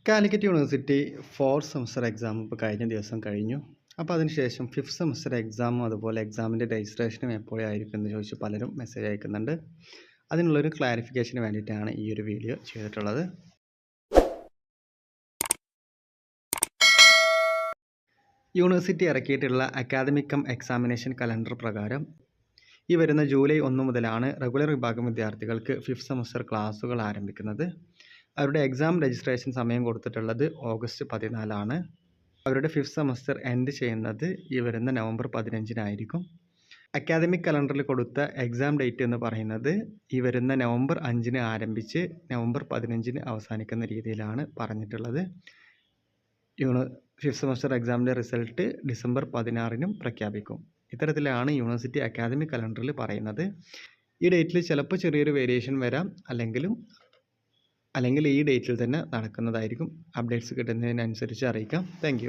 Calicut university 4th semester exam ഇപ്പോൾ കഴിഞ്ഞ ദിവസം കഴിഞ്ഞു. അപ്പോൾ അതിനുശേഷം 5th സെമസ്റ്റർ എക്സാമും അതുപോലെ എക്സാമിൻ്റെ രജിസ്ട്രേഷനും എപ്പോഴായിരിക്കും എന്ന് ചോദിച്ച് പലരും മെസ്സേജ് അയക്കുന്നുണ്ട്. അതിനുള്ളൊരു ക്ലാരിഫിക്കേഷന് വേണ്ടിയിട്ടാണ് ഈ ഒരു വീഡിയോ ചെയ്തിട്ടുള്ളത്. യൂണിവേഴ്സിറ്റി ഇറക്കിയിട്ടുള്ള അക്കാദമിക് കം എക്സാമിനേഷൻ കലണ്ടർ പ്രകാരം ഈ വരുന്ന ജൂലൈ 1 മുതലാണ് റെഗുലർ വിഭാഗം വിദ്യാർത്ഥികൾക്ക് 5th സെമസ്റ്റർ ക്ലാസ്സുകൾ ആരംഭിക്കുന്നത്. അവരുടെ എക്സാം രജിസ്ട്രേഷൻ സമയം കൊടുത്തിട്ടുള്ളത് ഓഗസ്റ്റ് 14 അവരുടെ 5th സെമസ്റ്റർ എൻഡ് ചെയ്യുന്നത് ഈ വരുന്ന നവംബർ 15 അക്കാദമിക് കലണ്ടറിൽ കൊടുത്ത എക്സാം ഡേറ്റ് എന്ന് പറയുന്നത് ഈ വരുന്ന നവംബർ 5 ആരംഭിച്ച് നവംബർ 15 അവസാനിക്കുന്ന രീതിയിലാണ് പറഞ്ഞിട്ടുള്ളത്. 5th സെമസ്റ്റർ എക്സാമിൻ്റെ റിസൾട്ട് ഡിസംബർ 16 പ്രഖ്യാപിക്കും. ഇത്തരത്തിലാണ് യൂണിവേഴ്സിറ്റി അക്കാദമിക് കലണ്ടറിൽ പറയുന്നത്. ഈ ഡേറ്റിൽ ചിലപ്പോൾ ചെറിയൊരു വേരിയേഷൻ വരാം, അല്ലെങ്കിൽ ഈ ഡേറ്റിൽ തന്നെ നടക്കുന്നതായിരിക്കും. അപ്ഡേറ്റ്സ് കിട്ടുന്നതിനനുസരിച്ച് അറിയിക്കാം. താങ്ക്